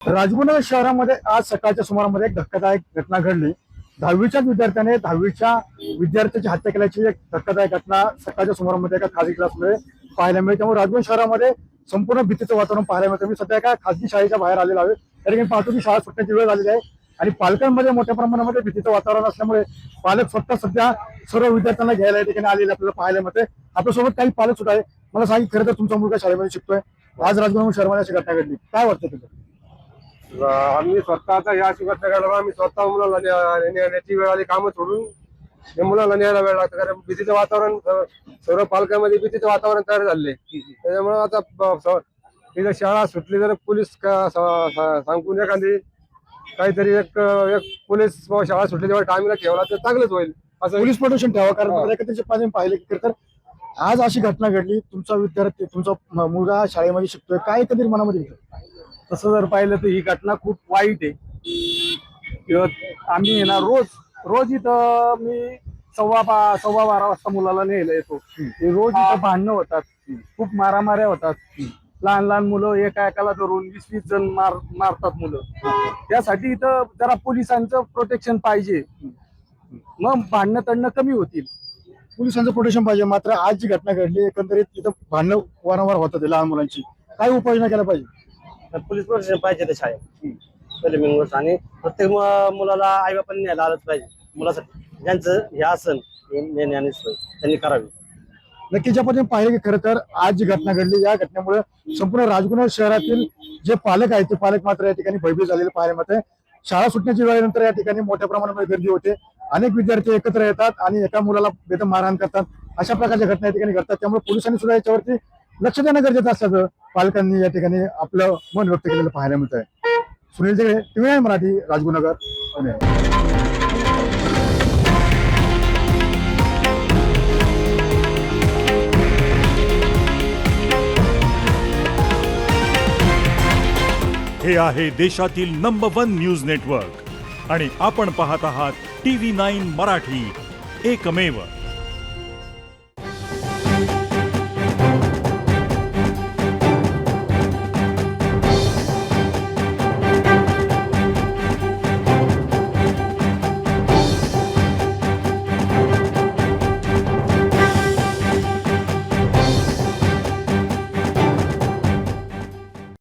राजगुरू शहरामध्ये आज सकाळच्या सुमारामध्ये एक धक्कादायक घटना घडली। 10वीच्या विद्यार्थ्याने 10वीच्या विद्यार्थ्याची हत्या केल्याची एक धक्कादायक घटना सकाळच्या सुमारामध्ये एका खाजगी क्लासमध्ये पाहायला मिळते। त्यामुळे राजगुरू शहरामध्ये संपूर्ण भीतीचं वातावरण पाहायला मिळतं। मी सध्या एका खाजगी शाळेच्या बाहेर आलेलो आहे। त्या ठिकाणी पाहतो की शाळा सुटण्याची वेळ झालेली आहे आणि पालकांमध्ये मोठ्या प्रमाणामध्ये भीतीचं वातावरण असल्यामुळे पालक स्वतः सध्या सर्व विद्यार्थ्यांना घ्यायला या ठिकाणी आलेले आपल्याला पाहायला मिळते। आपल्यासोबत काही पालक सुद्धा आहे। मला सांग, खरं तर तुमचा मुलगा शाळेमध्ये शिकतोय, आज राजगुरू शहरामध्ये अशी घटना घडली, काय वाटतं तुला? आम्ही स्वतः आता या घटना घडल्यामुळे आम्ही स्वतः मुलाला नेण्याची वेळ आली, कामं सोडून मुलाला न्यायला वेळ लागतं। कारण भीतीचं वातावरण सर्व पालकांमध्ये भीतीचं वातावरण तयार झाले। त्याच्यामुळे आता इथं शाळा सुटली तर पोलीस सांगून एखादी काहीतरी एक पोलीस शाळा सुटली तेव्हा टायमिंगला ठेवला तर चांगलंच होईल असं पोलीस प्रोटेक्शन ठेवा। कारण एकत्रित पाहिले की तर आज अशी घटना घडली, तुमचा विद्यार्थी तुमचा मुलगा शाळेमध्ये शिकतोय, काय एकंदरीत मनामध्ये येतं? तसं जर पाहिलं तर ही घटना खूप वाईट आहे। आम्ही ना रोज इथं मी 12:15 वाजता मुलाला न्यायला येतो। रोज इथं भांडणं होतात, खूप मारामाऱ्या होतात। लहान लहान मुलं एका एकाला धरून 20-20 जण मारतात मुलं। त्यासाठी इथं जरा पोलिसांचं प्रोटेक्शन पाहिजे, मग भांडणं तडणं कमी होतील। पोलिसांचं प्रोटेक्शन पाहिजे। मात्र आज जी घटना घडली एकंदरीत इथं भांडणं वारंवार होतात लहान मुलांची, काय उपाययोजना केल्या पाहिजे? पोलीस प्रोटेक्शन पाहिजे त्या शाळेत पहिले मेन गोष्ट। आणि प्रत्येक मुलाला आई बापांनी न्यायला आलंच पाहिजे मुलासाठी। ज्यांचं हे आसन नेणे आणि सोय त्यांनी करावी। नक्कीच आपण पाहिलं की खरं तर आज जी घटना घडली या घटनेमुळे संपूर्ण राजगुरू शहरातील जे पालक आहेत ते पालक मात्र या ठिकाणी भयभीत झालेले पाहायला मिळते। शाळा सुटण्याची वेळेनंतर या ठिकाणी मोठ्या प्रमाणामध्ये गर्दी होते, अनेक विद्यार्थी एकत्र येतात आणि एका मुलाला बेदम मारहाण करतात। अशा प्रकारच्या घटना या ठिकाणी घडतात। त्यामुळे पोलिसांनी सुद्धा याच्यावरती लक्ष देणं गरजेचं असल्याचं पालकांनी या ठिकाणी आपलं मन व्यक्त केलेलं पाहायला मिळत आहे। सुनील जगळे, TV9 मराठी, राजगुरुनगर, पुणे। हे आहे देशातील नंबर 1 न्यूज नेटवर्क आणि आपण पाहत आहात TV9 मराठी, एकमेव।